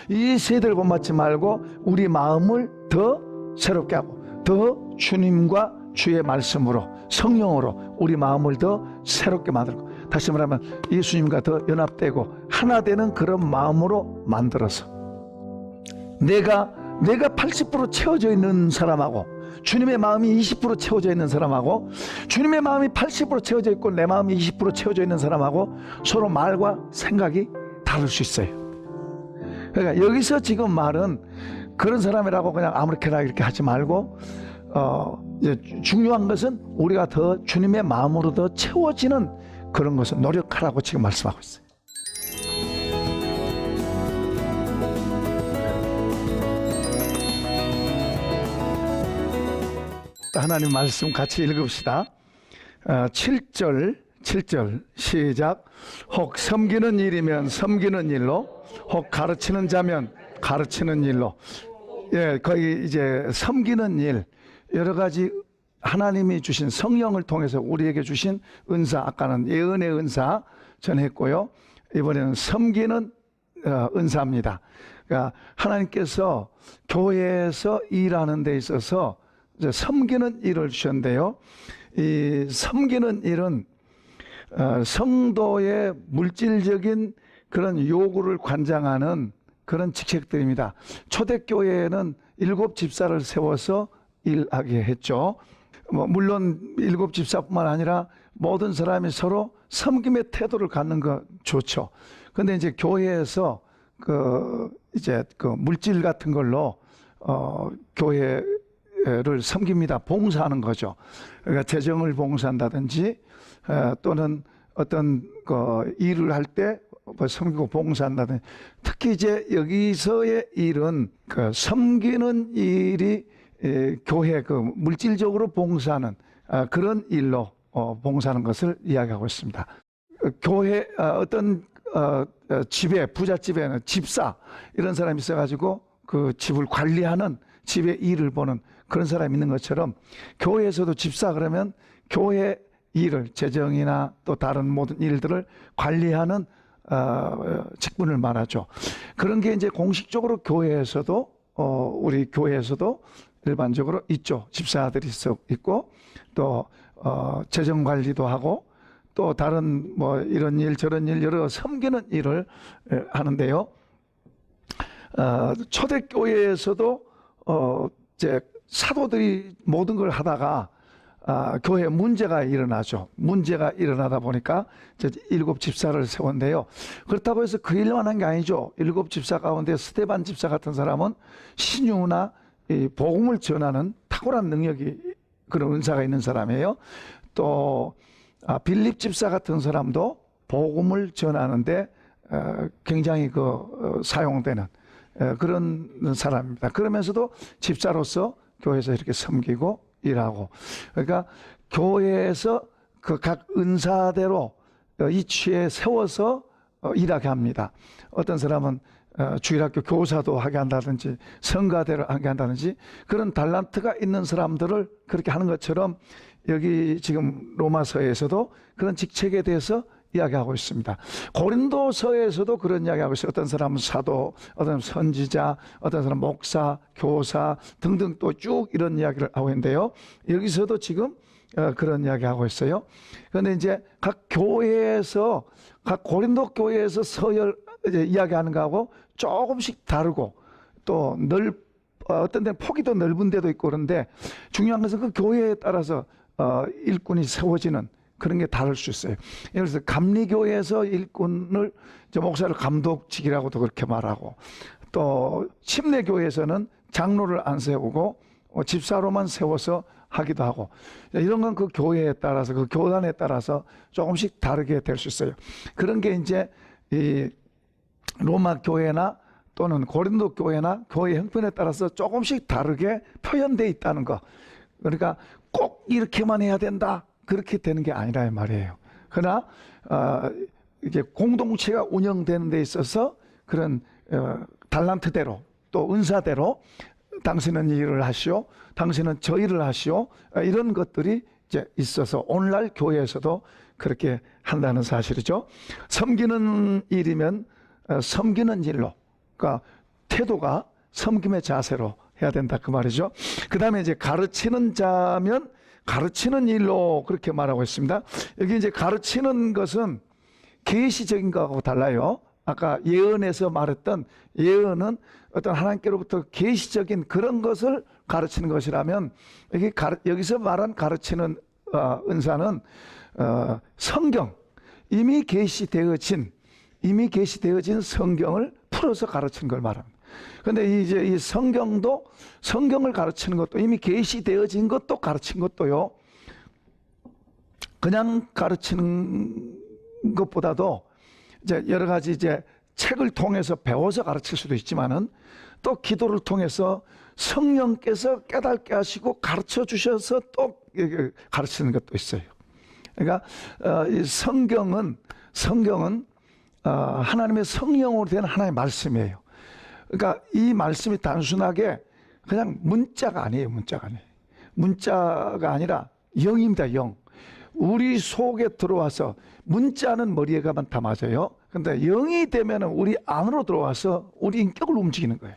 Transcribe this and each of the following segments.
이 세대를 본받지 말고 우리 마음을 더 새롭게 하고 더 주님과 주의 말씀으로 성령으로 우리 마음을 더 새롭게 만들고, 다시 말하면 예수님과 더 연합되고 하나 되는 그런 마음으로 만들어서 내가 80% 채워져 있는 사람하고 주님의 마음이 20% 채워져 있는 사람하고 주님의 마음이 80% 채워져 있고 내 마음이 20% 채워져 있는 사람하고 서로 말과 생각이 다를 수 있어요. 그러니까 여기서 지금 말은 그런 사람이라고 그냥 아무렇게나 이렇게 하지 말고 중요한 것은 우리가 더 주님의 마음으로 더 채워지는 그런 것을 노력하라고 지금 말씀하고 있어요. 하나님 말씀 같이 읽읍시다. 7절 시작. 혹 섬기는 일이면 섬기는 일로, 혹 가르치는 자면 가르치는 일로. 예, 거기 이제 섬기는 일, 여러 가지 하나님이 주신 성령을 통해서 우리에게 주신 은사, 아까는 예언의 은사 전했고요. 이번에는 섬기는 은사입니다. 그러니까 하나님께서 교회에서 일하는 데 있어서 섬기는 일을 주셨는데요. 이 섬기는 일은 성도의 물질적인 그런 요구를 관장하는 그런 직책들입니다. 초대교회에는 7 집사를 세워서 일하게 했죠. 물론 7 집사뿐만 아니라 모든 사람이 서로 섬김의 태도를 갖는 거 좋죠. 근데 이제 교회에서 이제 물질 같은 걸로 교회를 섬깁니다. 봉사하는 거죠. 그러니까 재정을 봉사한다든지 또는 어떤 일을 할 때 섬기고 봉사한다든지, 특히 이제 여기서의 일은 섬기는 일이 교회 물질적으로 봉사하는 그런 일로 봉사하는 것을 이야기하고 있습니다. 교회 어떤 집에, 부잣집에는 집사 이런 사람이 있어가지고 그 집을 관리하는, 집의 일을 보는 그런 사람이 있는 것처럼 교회에서도 집사 그러면 교회 일을, 재정이나 또 다른 모든 일들을 관리하는 직분을 말하죠. 그런 게 이제 공식적으로 교회에서도 우리 교회에서도 일반적으로 있죠. 집사들이 있고 또 재정 관리도 하고 또 다른 이런 일 저런 일 여러 섬기는 일을 하는데요. 초대교회에서도 이제 사도들이 모든 걸 하다가 교회에 문제가 일어나죠. 문제가 일어나다 보니까 이제 7 집사를 세웠는데요. 그렇다고 해서 그 일만 한 게 아니죠. 7 집사 가운데 스데반 집사 같은 사람은 신유나 이 복음을 전하는 탁월한 능력이, 그런 은사가 있는 사람이에요. 또 빌립 집사 같은 사람도 복음을 전하는데 굉장히 사용되는 그런 사람입니다. 그러면서도 집사로서 교회에서 이렇게 섬기고 일하고, 그러니까 교회에서 그 각 은사대로 이치에 세워서 일하게 합니다. 어떤 사람은 주일학교 교사도 하게 한다든지 성가대로 하게 한다든지 그런 달란트가 있는 사람들을 그렇게 하는 것처럼 여기 지금 로마서에서도 그런 직책에 대해서 이야기하고 있습니다. 고린도서에서도 그런 이야기하고 있어요. 어떤 사람은 사도, 어떤 사람은 선지자, 어떤 사람은 목사, 교사 등등 또 쭉 이런 이야기를 하고 있는데요. 여기서도 지금 그런 이야기하고 있어요. 그런데 이제 각 교회에서, 각 고린도 교회에서 서열 이제 이야기하는 거하고 조금씩 다르고, 또 어떤 데는 폭이 더 넓은 데도 있고, 그런데 중요한 것은 그 교회에 따라서 일꾼이 세워지는 그런 게 다를 수 있어요. 예를 들어서 감리교회에서 일꾼을, 목사를 감독직이라고도 그렇게 말하고, 또 침례교회에서는 장로를 안 세우고 집사로만 세워서 하기도 하고, 이런 건 그 교회에 따라서, 그 교단에 따라서 조금씩 다르게 될 수 있어요. 그런 게 이제 이 로마 교회나 또는 고린도 교회나 교회 형편에 따라서 조금씩 다르게 표현되어 있다는 거. 그러니까 꼭 이렇게만 해야 된다, 그렇게 되는 게 아니라 말이에요. 그러나 이게 공동체가 운영되는 데 있어서 그런 달란트대로 또 은사대로 당신은 이 일을 하시오, 당신은 저 일을 하시오, 이런 것들이 이제 있어서 오늘날 교회에서도 그렇게 한다는 사실이죠. 섬기는 일이면 섬기는 일로, 그러니까 태도가 섬김의 자세로 해야 된다 그 말이죠. 그 다음에 이제 가르치는 자면 가르치는 일로 그렇게 말하고 있습니다. 여기 이제 가르치는 것은 계시적인 거하고 달라요. 아까 예언에서 말했던 예언은 어떤 하나님께로부터 계시적인 그런 것을 가르치는 것이라면 여기서 말한 가르치는 은사는 성경, 이미 계시되어진 성경을 풀어서 가르치는 걸 말합니다. 근데 이제 이 성경을 가르치는 것도 이미 계시되어진 것도 가르친 것도요. 그냥 가르치는 것보다도 이제 여러 가지 이제 책을 통해서 배워서 가르칠 수도 있지만은 또 기도를 통해서 성령께서 깨닫게 하시고 가르쳐 주셔서 또 가르치는 것도 있어요. 그러니까 이 성경은 하나님의 성령으로 된 하나님의 말씀이에요. 그러니까 이 말씀이 단순하게 그냥 문자가 아니에요. 문자가 아니라 영입니다. 영. 우리 속에 들어와서 문자는 머리에 가면 다 맞아요. 근데 영이 되면 우리 안으로 들어와서 우리 인격을 움직이는 거예요.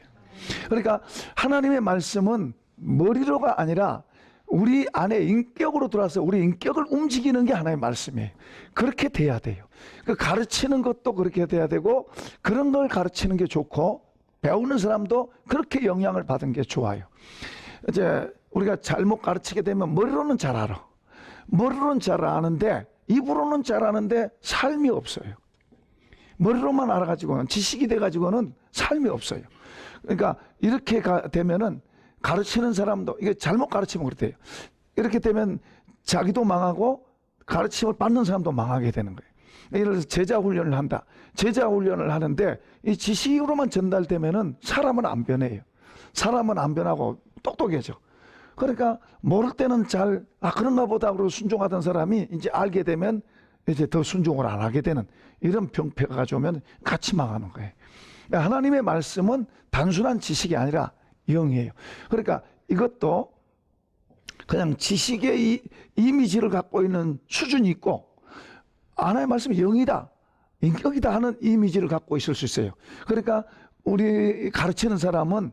그러니까 하나님의 말씀은 머리로가 아니라 우리 안에 인격으로 들어와서 우리 인격을 움직이는 게 하나님의 말씀이에요. 그렇게 돼야 돼요. 그 가르치는 것도 그렇게 돼야 되고 그런 걸 가르치는 게 좋고 배우는 사람도 그렇게 영향을 받은 게 좋아요. 이제 우리가 잘못 가르치게 되면 머리로는 잘 알아. 머리로는 잘 아는데 입으로는 잘 아는데 삶이 없어요. 머리로만 알아가지고는 지식이 돼가지고는 삶이 없어요. 그러니까 이렇게 되면은 가르치는 사람도 이게 잘못 가르치면 그렇대요. 이렇게 되면 자기도 망하고 가르침을 받는 사람도 망하게 되는 거예요. 예를 들어서 제자 훈련을 한다. 제자 훈련을 하는데 이 지식으로만 전달되면은 사람은 안 변해요. 사람은 안 변하고 똑똑해져. 그러니까 모를 때는 그런가 보다 그러고 순종하던 사람이 이제 알게 되면 이제 더 순종을 안 하게 되는 이런 병폐가 가져오면 같이 망하는 거예요. 그러니까 하나님의 말씀은 단순한 지식이 아니라 영이에요. 그러니까 이것도 그냥 지식의 이미지를 갖고 있는 수준이 있고 하나님의 말씀이 영이다, 인격이다 하는 이미지를 갖고 있을 수 있어요. 그러니까 우리 가르치는 사람은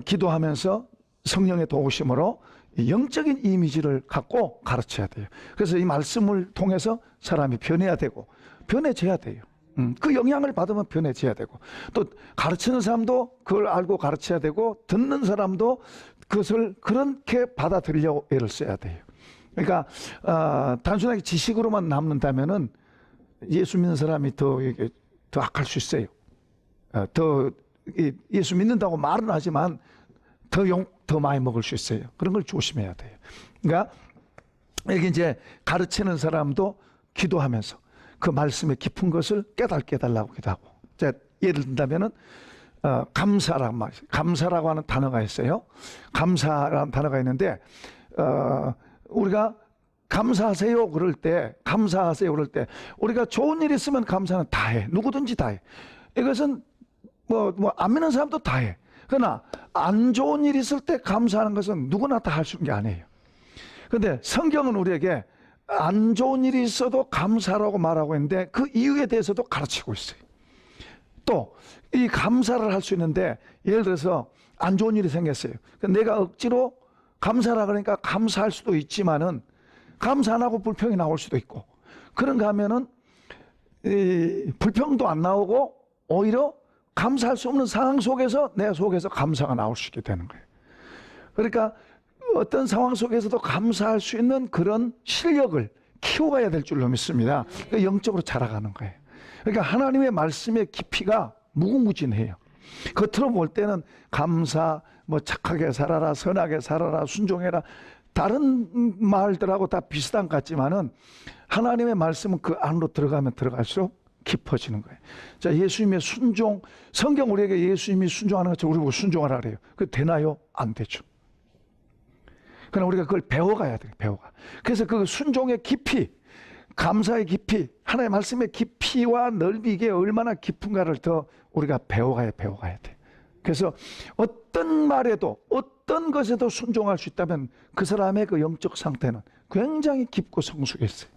기도하면서 성령의 도우심으로 영적인 이미지를 갖고 가르쳐야 돼요. 그래서 이 말씀을 통해서 사람이 변해야 되고 변해져야 돼요. 그 영향을 받으면 변해져야 되고 또 가르치는 사람도 그걸 알고 가르쳐야 되고 듣는 사람도 그것을 그렇게 받아들이려고 애를 써야 돼요. 그러니까 단순하게 지식으로만 남는다면은 예수 믿는 사람이 더 악할 수 있어요. 더 예수 믿는다고 말은 하지만 더 많이 먹을 수 있어요. 그런 걸 조심해야 돼요. 그러니까 여기 이제 가르치는 사람도 기도하면서 그 말씀의 깊은 것을 깨닫게 해달라고 기도하고. 예를 든다면은 감사라고 말이죠. 감사라고 하는 단어가 있어요. 감사라는 단어가 있는데 우리가 감사하세요 그럴 때 우리가 좋은 일 있으면 감사는 다 해. 누구든지 다 해. 이것은 안 믿는 사람도 다 해. 그러나 안 좋은 일 있을 때 감사하는 것은 누구나 다 할 수 있는 게 아니에요. 그런데 성경은 우리에게 안 좋은 일이 있어도 감사라고 말하고 있는데 그 이유에 대해서도 가르치고 있어요. 또 이 감사를 할 수 있는데 예를 들어서 안 좋은 일이 생겼어요. 내가 억지로 감사라 그러니까 감사할 수도 있지만은 감사 안 하고 불평이 나올 수도 있고 그런가 하면은 불평도 안 나오고 오히려 감사할 수 없는 상황 속에서 내 속에서 감사가 나올 수 있게 되는 거예요. 그러니까 어떤 상황 속에서도 감사할 수 있는 그런 실력을 키워가야 될 줄로 믿습니다. 그러니까 영적으로 자라가는 거예요. 그러니까 하나님의 말씀의 깊이가 무궁무진해요. 겉으로 볼 때는 감사, 착하게 살아라, 선하게 살아라, 순종해라 다른 말들하고 다 비슷한 것 같지만은 하나님의 말씀은 그 안으로 들어가면 들어갈수록 깊어지는 거예요. 자, 예수님의 순종, 성경 우리에게 예수님이 순종하는 것처럼 우리 순종하라 그래요. 그게 되나요? 안 되죠. 그러나 우리가 그걸 배워가야 돼요. 그래서 그 순종의 깊이, 감사의 깊이, 하나님의 말씀의 깊이와 넓이 이게 얼마나 깊은가를 더 우리가 배워가야 돼. 그래서 어떤 말에도 어떤 것에도 순종할 수 있다면 그 사람의 그 영적 상태는 굉장히 깊고 성숙했어요.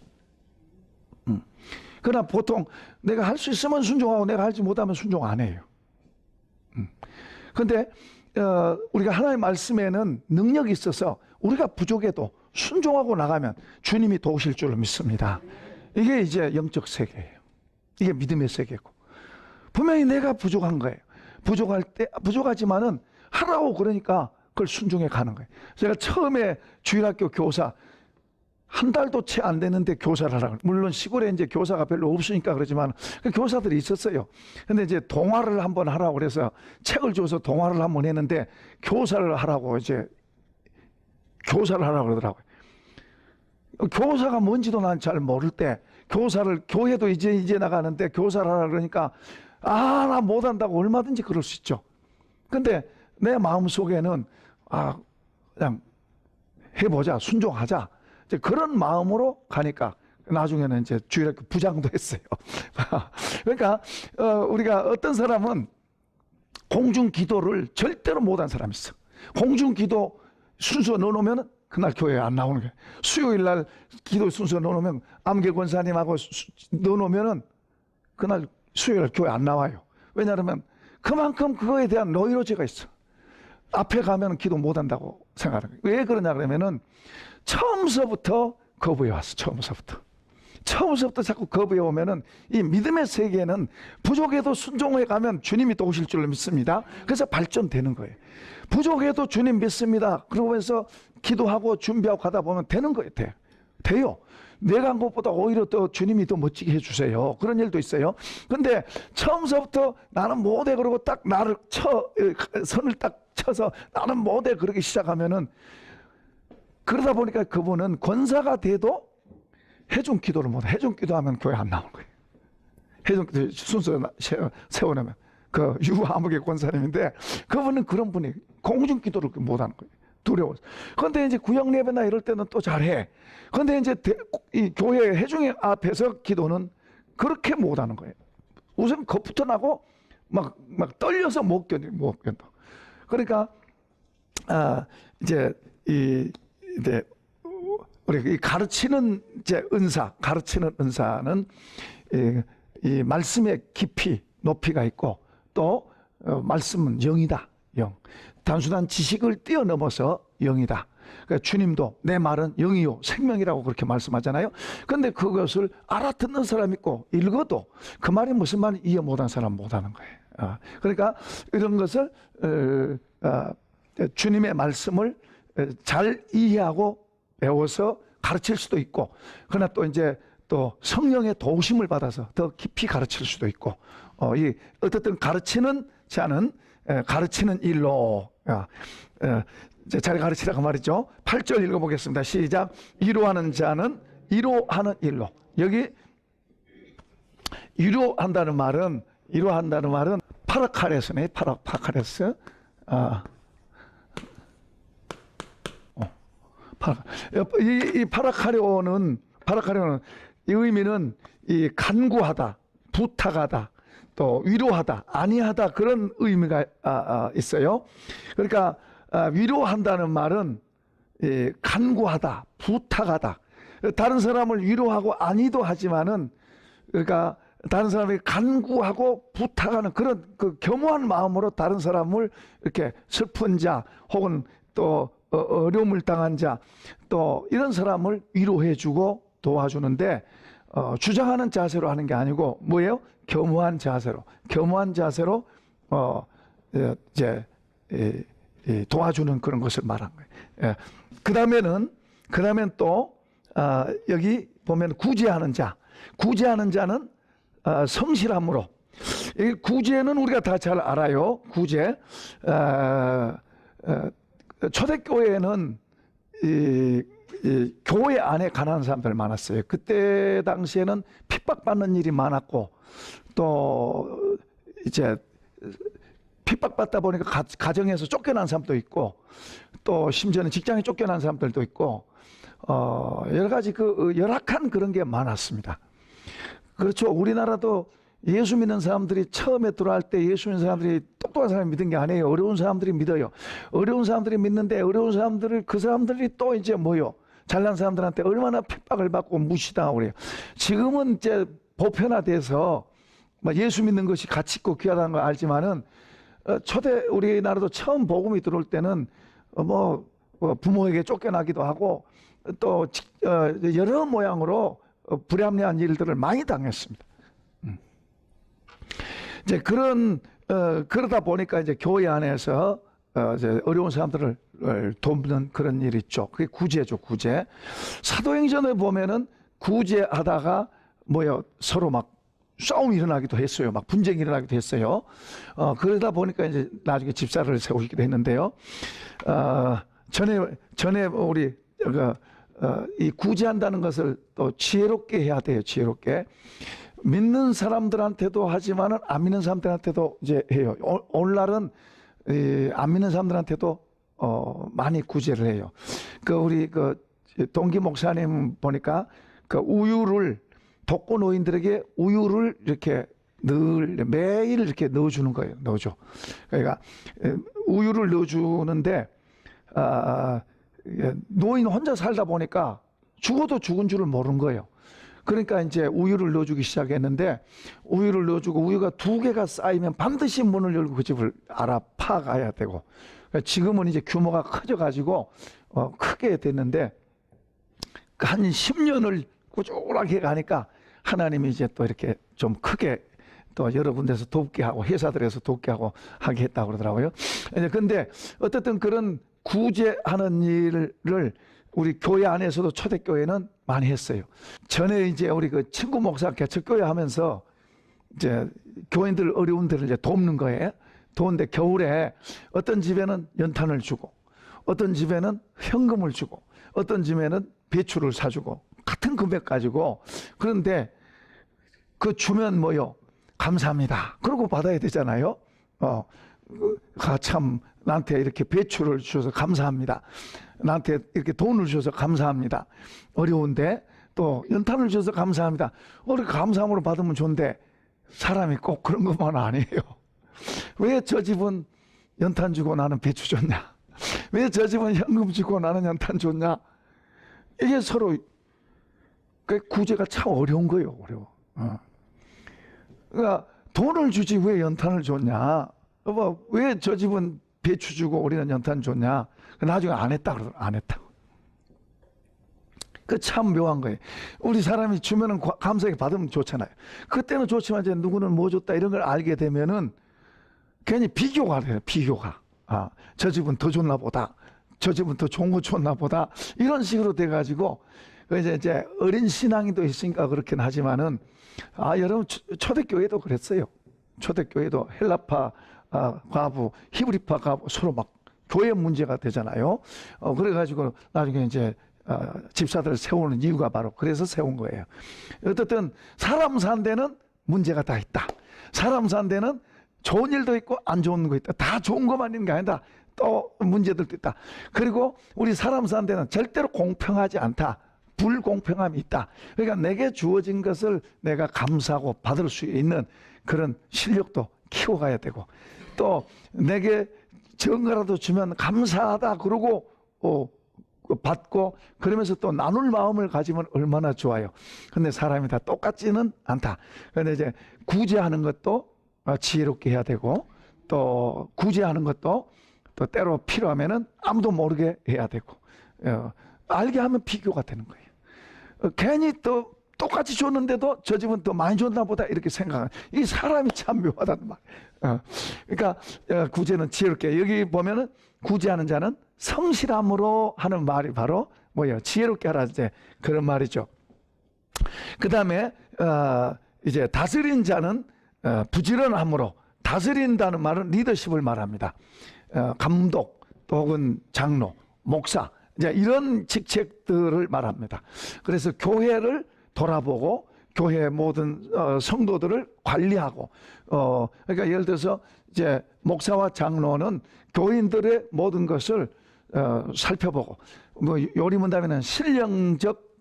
그러나 보통 내가 할 수 있으면 순종하고 내가 하지 못하면 순종 안 해요. 근데 우리가 하나님의 말씀에는 능력이 있어서 우리가 부족해도 순종하고 나가면 주님이 도우실 줄로 믿습니다. 이게 이제 영적 세계예요. 이게 믿음의 세계고, 분명히 내가 부족한 거예요. 부족할 때 부족하지만은 하라고 그러니까 그걸 순종해 가는 거예요. 제가 처음에 주일학교 교사 한 달도 채 안 되는데 교사를 하라고. 물론 시골에 이제 교사가 별로 없으니까 그러지만 그 교사들이 있었어요. 근데 이제 동화를 한번 하라고 그래서 책을 줘서 동화를 한번 했는데 교사를 하라고 그러더라고요. 교사가 뭔지도 난 잘 모를 때 교사를, 교회도 이제 나가는데 교사를 하라 그러니까 나 못한다고 얼마든지 그럴 수 있죠. 근데 내 마음속에는 그냥 해보자, 순종하자, 이제 그런 마음으로 가니까 나중에는 이제 주일학교 부장도 했어요. 그러니까 우리가 어떤 사람은 공중 기도를 절대로 못한 사람이 있어. 공중 기도 순서 넣어놓으면 그날 교회에 안 나오는 거예요. 수요일 날 기도 순서 넣어놓으면 암계 권사님하고 넣어놓으면은 그날 수요일 날 교회 안 나와요. 왜냐하면 그만큼 그거에 대한 노이로제가 있어. 앞에 가면 기도 못한다고 생각하는 거예요. 왜 그러냐 그러면은 처음서부터 거부해 왔어. 처음서부터 자꾸 거부해 오면은 이 믿음의 세계는 부족해도 순종해 가면 주님이 도우실 줄로 믿습니다. 그래서 발전되는 거예요. 부족해도 주님 믿습니다. 그러면서 기도하고 준비하고 가다 보면 되는 거예요. 돼요. 내가 한 것보다 오히려 또 주님이 더 멋지게 해주세요. 그런 일도 있어요. 근데 처음서부터 나는 못해 그러고 딱 나를 선을 딱 쳐서 나는 못해 그러기 시작하면은, 그러다 보니까 그분은 권사가 돼도 해중 기도를 못해. 해중 기도하면 교회 안 나오는 거예요. 해중 기도 순서 세워놓으면 그 유아무개 권사님인데 그분은 그런 분이 공중 기도를 못하는 거예요. 두려워서. 그런데 이제 구역 예배나 이럴 때는 또 잘해. 그런데 이제 이 교회 해중 앞에서 기도는 그렇게 못하는 거예요. 우선 겁부터 나고 막 떨려서 못 견뎌. 그러니까 이제 우리 가르치는 가르치는 은사는 이 말씀의 깊이 높이가 있고, 또 말씀은 영이다. 영. 단순한 지식을 뛰어넘어서 영이다. 그러니까 주님도 내 말은 영이요 생명이라고 그렇게 말씀하잖아요. 그런데 그것을 알아듣는 사람 있고, 읽어도 그 말이 무슨 말인지 이해 못한 사람 못하는 거예요. 그러니까 이런 것을 주님의 말씀을 잘 이해하고 배워서 가르칠 수도 있고, 그러나 또 이제 또 성령의 도우심을 받아서 더 깊이 가르칠 수도 있고, 어쨌든 가르치는 자는 가르치는 일로 잘 가르치라고 말이죠. 8절 읽어보겠습니다. 시작. 이로하는 자는 이로하는 일로. 여기 이로한다는 말은 파라카레스네. 파라카레스. 이 파라카레오는 이 의미는 이 간구하다, 부탁하다, 또 위로하다, 안위하다, 그런 의미가 있어요. 그러니까 위로한다는 말은 간구하다, 부탁하다. 다른 사람을 위로하고 안위도 하지만은, 그러니까 다른 사람이 간구하고 부탁하는 그런 그 겸허한 마음으로 다른 사람을 이렇게 슬픈 자 혹은 또 어려움을 당한 자, 또 이런 사람을 위로해주고 도와주는데, 주장하는 자세로 하는 게 아니고 뭐예요? 겸허한 자세로 도와주는 그런 것을 말한 거예요. 그 다음엔 또 여기 보면 구제하는 자는 성실함으로. 이 구제는 우리가 다 잘 알아요. 구제. 초대교회에는 교회 안에 가난한 사람들 많았어요. 그때 당시에는 핍박받는 일이 많았고, 또 이제 핍박받다 보니까 가정에서 쫓겨난 사람도 있고, 또 심지어는 직장에 쫓겨난 사람들도 있고, 여러 가지 그 열악한 그런 게 많았습니다. 그렇죠. 우리나라도 예수 믿는 사람들이 처음에 들어갈 때 예수 믿는 사람들이 똑똑한 사람이 믿은 게 아니에요. 어려운 사람들이 믿어요. 어려운 사람들이 믿는데, 어려운 사람들을, 그 사람들이 또 이제 뭐요? 잘난 사람들한테 얼마나 핍박을 받고 무시당하고 그래요. 지금은 이제 보편화돼서 예수 믿는 것이 가치 있고 귀하다는 걸 알지만은, 초대 우리나라도 처음 복음이 들어올 때는 부모에게 쫓겨나기도 하고 또 여러 모양으로 불합리한 일들을 많이 당했습니다. 이제 그러다 보니까 이제 교회 안에서 이제 어려운 사람들을 돕는 그런 일이 있죠. 그게 구제죠, 구제. 사도행전에 보면은 구제하다가 서로 막 싸움이 일어나기도 했어요. 막 분쟁이 일어나기도 했어요. 그러다 보니까 이제 나중에 집사를 세우기도 했는데요. 전에 우리 이 구제한다는 것을 또 지혜롭게 해야 돼요. 지혜롭게. 믿는 사람들한테도 하지만은 안 믿는 사람들한테도 이제 해요. 오늘날은 안 믿는 사람들한테도 많이 구제를 해요. 우리 동기 목사님 보니까 우유를 독거 노인들에게 우유를 이렇게 매일 이렇게 넣어주는 거예요. 넣어줘. 그러니까 우유를 넣어주는데 노인 혼자 살다 보니까 죽어도 죽은 줄을 모르는 거예요. 그러니까 이제 우유를 넣어주기 시작했는데 우유를 넣어주고 우유가 2개가 쌓이면 반드시 문을 열고 그 집을 파가야 되고 지금은 이제 규모가 커져가지고 크게 됐는데 한 10년을 꾸준하게 가니까 하나님이 이제 또 이렇게 좀 크게 또 여러 군데서 돕게 하고 회사들에서 돕게 하고 하게 했다고 그러더라고요. 근데 어쨌든 그런 구제하는 일을 우리 교회 안에서도 초대교회는 많이 했어요. 전에 이제 우리 친구 목사 개척교회 하면서 이제 교인들 어려운 데를 이제 돕는 거예요. 도운데 겨울에 어떤 집에는 연탄을 주고 어떤 집에는 현금을 주고 어떤 집에는 배추를 사주고 같은 금액 가지고 그런데 주면 감사합니다. 그러고 받아야 되잖아요. 참 나한테 이렇게 배추를 주셔서 감사합니다. 나한테 이렇게 돈을 주셔서 감사합니다. 어려운데 또 연탄을 주셔서 감사합니다. 우리 감사함으로 받으면 좋은데 사람이 꼭 그런 것만 아니에요. 왜 저 집은 연탄 주고 나는 배추 줬냐? 왜 저 집은 현금 주고 나는 연탄 줬냐? 이게 서로 구제가 참 어려운 거예요. 어려워. 그러니까 돈을 주지 왜 연탄을 줬냐? 왜 저 집은 배추 주고 우리는 연탄 줬냐? 나중에 안 했다 그러더라고. 안 했다고. 참 묘한 거예요. 우리 사람이 주면은 감사하게 받으면 좋잖아요. 그때는 좋지만 이제 누구는 뭐 줬다 이런 걸 알게 되면은 괜히 비교가 돼요. 비교가. 저 집은 더 줬나 보다. 저 집은 더 좋은 거 줬나 보다. 이런 식으로 돼가지고 이제 어린 신앙이도 있으니까 그렇긴 하지만은 여러분 초대교회도 그랬어요. 초대교회도 헬라파 과부, 히브리파 과부 서로 막 교회 문제가 되잖아요. 그래가지고 나중에 이제 집사들을 세우는 이유가 바로 그래서 세운 거예요. 어쨌든 사람 산 데는 문제가 다 있다. 사람 산 데는 좋은 일도 있고 안 좋은 거 있다. 다 좋은 것만 있는 게 아니다. 또 문제들도 있다. 그리고 우리 사람 산 데는 절대로 공평하지 않다. 불공평함이 있다. 그러니까 내게 주어진 것을 내가 감사하고 받을 수 있는 그런 실력도 키워가야 되고 또 내게 적은 거라도 주면 감사하다 그러고 받고 그러면서 또 나눌 마음을 가지면 얼마나 좋아요. 근데 사람이 다 똑같지는 않다. 그런데 이제 구제하는 것도 지혜롭게 해야 되고 또 구제하는 것도 또 때로 필요하면은 아무도 모르게 해야 되고 알게 하면 비교가 되는 거예요. 괜히 또 똑같이 줬는데도 저 집은 더 많이 줬나 보다 이렇게 생각하는 이 사람이 참 묘하다는 말. 그러니까 구제는 지혜롭게 여기 보면은 구제하는 자는 성실함으로 하는 말이 바로 뭐예요? 지혜롭게 하라 이제 그런 말이죠. 그 다음에 이제 다스린 자는 부지런함으로 다스린다는 말은 리더십을 말합니다. 감독 혹은 장로, 목사 이제 이런 직책들을 말합니다. 그래서 교회를 돌아보고 교회 모든 성도들을 관리하고 그러니까 예를 들어서 이제 목사와 장로는 교인들의 모든 것을 살펴보고 요리문답에는 신령적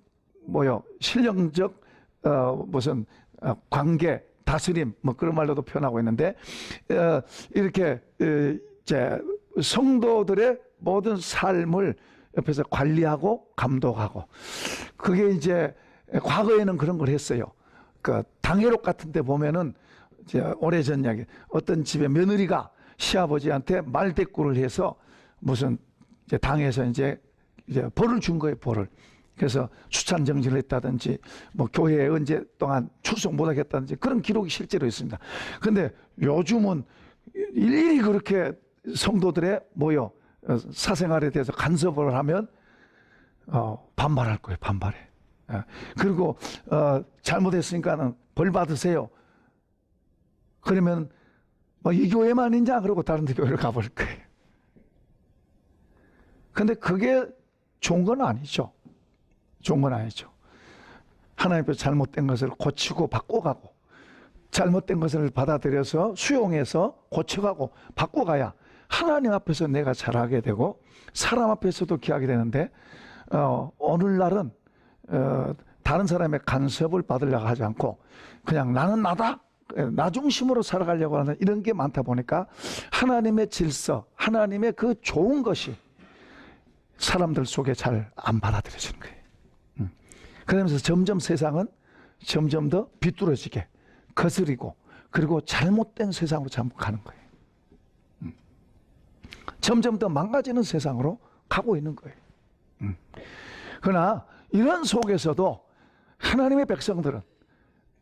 무슨 관계 다스림 그런 말로도 표현하고 있는데 이렇게 이제 성도들의 모든 삶을 옆에서 관리하고 감독하고 그게 이제 과거에는 그런 걸 했어요. 당회록 같은 데 보면은 이제 오래전 이야기 어떤 집에 며느리가 시아버지한테 말대꾸를 해서 무슨 이제 당에서 이제 벌을 준 거예요, 벌을. 그래서 추천 정지를 했다든지 뭐 교회에 언제 동안 출석 못 하겠다든지 그런 기록이 실제로 있습니다. 근데 요즘은 일일이 그렇게 성도들의 사생활에 대해서 간섭을 하면 반발할 거예요, 반발해. 그리고 잘못했으니까는 벌 받으세요. 그러면 이 교회만이냐 그러고 다른 데 교회를 가버릴 거예요. 근데 그게 좋은 건 아니죠. 좋은 건 아니죠. 하나님께서 잘못된 것을 고치고 바꿔가고 잘못된 것을 받아들여서 수용해서 고쳐가고 바꿔가야 하나님 앞에서 내가 잘하게 되고 사람 앞에서도 귀하게 되는데 오늘날은 다른 사람의 간섭을 받으려고 하지 않고 그냥 나는 나다, 나 중심으로 살아가려고 하는 이런 게 많다 보니까 하나님의 질서, 하나님의 그 좋은 것이 사람들 속에 잘 안 받아들여지는 거예요. 그러면서 점점 세상은 점점 더 비뚤어지게 거스리고 그리고 잘못된 세상으로 자꾸 가는 거예요. 점점 더 망가지는 세상으로 가고 있는 거예요. 그러나 이런 속에서도 하나님의 백성들은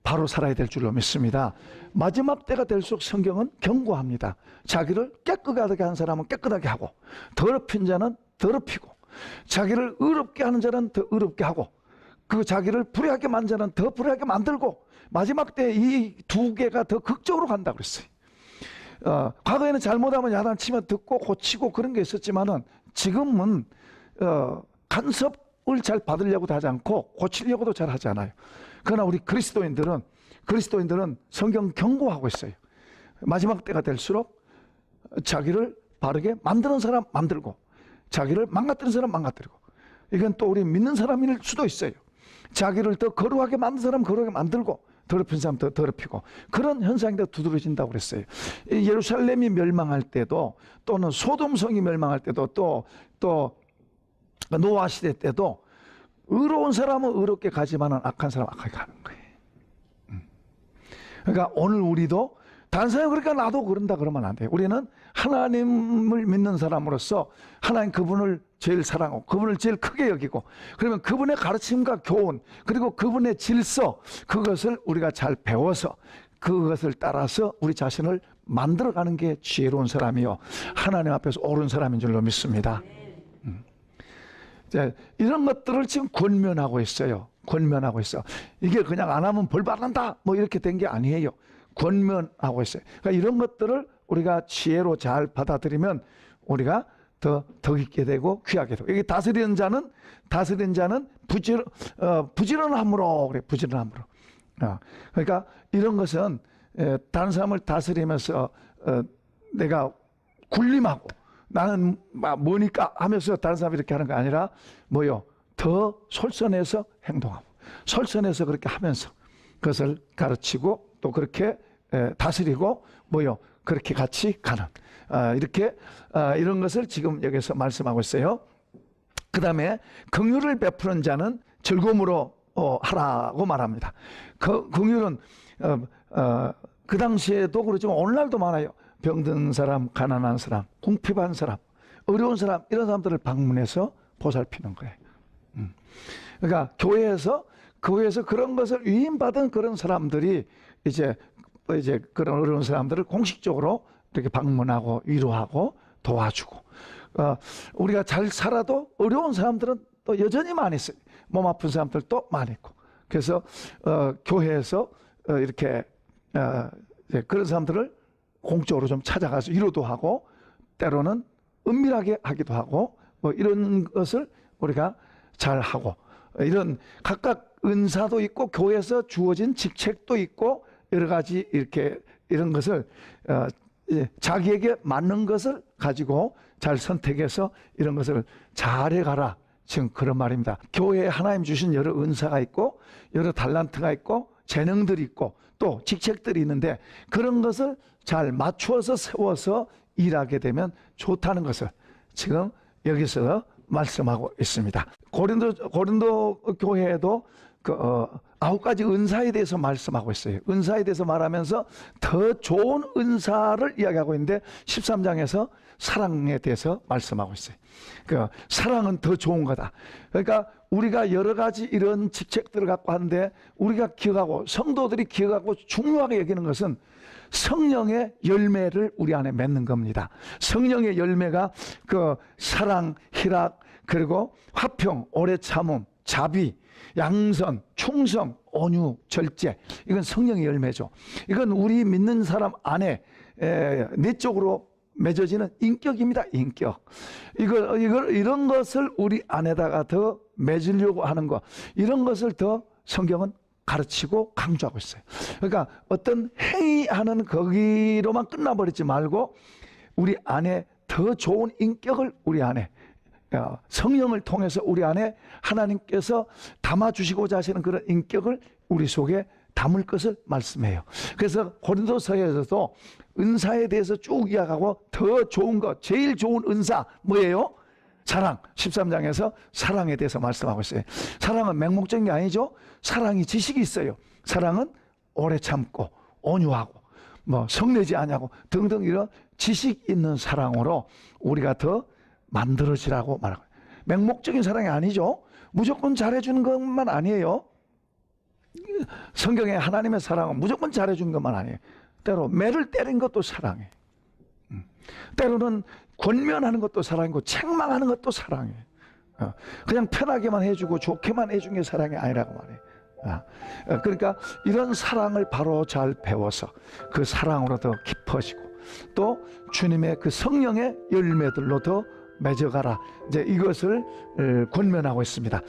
바로 살아야 될 줄로 믿습니다. 마지막 때가 될수록 성경은 경고합니다. 자기를 깨끗하게 한 사람은 깨끗하게 하고 더럽힌 자는 더럽히고 자기를 의롭게 하는 자는 더 의롭게 하고 그 자기를 불의하게 만든 자는 더 불의하게 만들고 마지막 때 이 두 개가 더 극적으로 간다고 그랬어요. 과거에는 잘못하면 야단치면 듣고 고치고 그런 게 있었지만은 지금은 간섭을 잘 받으려고도 하지 않고 고치려고도 잘 하지 않아요. 그러나 우리 그리스도인들은 성경 경고하고 있어요. 마지막 때가 될수록 자기를 바르게 만드는 사람 만들고 자기를 망가뜨리는 사람 망가뜨리고 이건 또 우리 믿는 사람일 수도 있어요. 자기를 더 거룩하게 만든 사람 거룩하게 만들고 더럽힌 사람 더 더럽히고 그런 현상이 더 두드러진다고 그랬어요. 예루살렘이 멸망할 때도 또는 소돔성이 멸망할 때도 또 노아 시대 때도 의로운 사람은 의롭게 가지만은 악한 사람은 악하게 가는 거예요. 그러니까 오늘 우리도 다른 사람이 그러니까 나도 그런다 그러면 안 돼요. 우리는 하나님을 믿는 사람으로서 하나님 그분을 제일 사랑하고 그분을 제일 크게 여기고 그러면 그분의 가르침과 교훈 그리고 그분의 질서 그것을 우리가 잘 배워서 그것을 따라서 우리 자신을 만들어가는 게 지혜로운 사람이요 하나님 앞에서 옳은 사람인 줄로 믿습니다. 이런 것들을 지금 권면하고 있어요. 권면하고 있어. 이게 그냥 안 하면 벌 받는다 뭐 이렇게 된 게 아니에요. 권면하고 있어요. 그러니까 이런 것들을 우리가 지혜로 잘 받아들이면 우리가 더 덕있게 되고 귀하게 되고 여기 다스리는 자는 부지런함으로 그래 부지런함으로. 그러니까 이런 것은 다른 사람을 다스리면서 내가 군림하고 나는 뭐니까 하면서 다른 사람이 이렇게 하는 게 아니라 더 솔선해서 행동하고 솔선해서 그렇게 하면서 그것을 가르치고 또 그렇게 다스리고 그렇게 같이 가는 이렇게 이런 것을 지금 여기서 말씀하고 있어요. 그 다음에 긍휼을 베푸는 자는 즐거움으로 하라고 말합니다. 긍휼은 그 당시에도 그렇지만 오늘날도 많아요. 병든 사람, 가난한 사람, 궁핍한 사람, 어려운 사람 이런 사람들을 방문해서 보살피는 거예요. 그러니까 교회에서 그런 것을 위임받은 그런 사람들이 이제 그런 어려운 사람들을 공식적으로 이렇게 방문하고 위로하고 도와주고 우리가 잘 살아도 어려운 사람들은 또 여전히 많이 있어요. 몸 아픈 사람들도 많이 있고 그래서 교회에서 이렇게 그런 사람들을 공적으로 좀 찾아가서 위로도 하고 때로는 은밀하게 하기도 하고 이런 것을 우리가 잘 하고 이런 각각 은사도 있고 교회에서 주어진 직책도 있고 여러 가지 이런 것을 자기에게 맞는 것을 가지고 잘 선택해서 이런 것을 잘해가라. 지금 그런 말입니다. 교회에 하나님 주신 여러 은사가 있고 여러 달란트가 있고 재능들이 있고 또 직책들이 있는데 그런 것을 잘 맞추어서 세워서 일하게 되면 좋다는 것을 지금 여기서 말씀하고 있습니다. 고린도 교회에도 9가지 은사에 대해서 말씀하고 있어요. 은사에 대해서 말하면서 더 좋은 은사를 이야기하고 있는데 13장에서 사랑에 대해서 말씀하고 있어요. 사랑은 더 좋은 거다. 그러니까 우리가 여러 가지 이런 직책들을 갖고 하는데 우리가 기억하고 성도들이 기억하고 중요하게 여기는 것은 성령의 열매를 우리 안에 맺는 겁니다. 성령의 열매가 사랑, 희락, 그리고 화평, 오래 참음, 자비, 양선, 충성, 온유, 절제. 이건 성령의 열매죠. 이건 우리 믿는 사람 안에 내적으로 맺어지는 인격입니다. 인격. 이런 것을 우리 안에다가 더 맺으려고 하는 것, 이런 것을 더 성경은 가르치고 강조하고 있어요. 그러니까 어떤 행위하는 거기로만 끝나버리지 말고 우리 안에 더 좋은 인격을 우리 안에 성령을 통해서 우리 안에 하나님께서 담아주시고자 하시는 그런 인격을 우리 속에 담을 것을 말씀해요. 그래서 고린도서에서도 은사에 대해서 쭉 이야기하고 더 좋은 것, 제일 좋은 은사 뭐예요? 사랑. 13장에서 사랑에 대해서 말씀하고 있어요. 사랑은 맹목적인 게 아니죠. 사랑이 지식이 있어요. 사랑은 오래 참고 온유하고 성내지 아니하고 등등 이런 지식 있는 사랑으로 우리가 더 만들어지라고 말하고, 맹목적인 사랑이 아니죠. 무조건 잘해주는 것만 아니에요. 성경에 하나님의 사랑은 무조건 잘해주는 것만 아니에요. 때로 매를 때린 것도 사랑해. 때로는 권면하는 것도 사랑이고 책망하는 것도 사랑해. 그냥 편하게만 해주고 좋게만 해준 게 사랑이 아니라고 말해요. 그러니까 이런 사랑을 바로 잘 배워서 그 사랑으로 더 깊어지고 또 주님의 그 성령의 열매들로 더 맺어가라. 이제 이것을 권면하고 있습니다.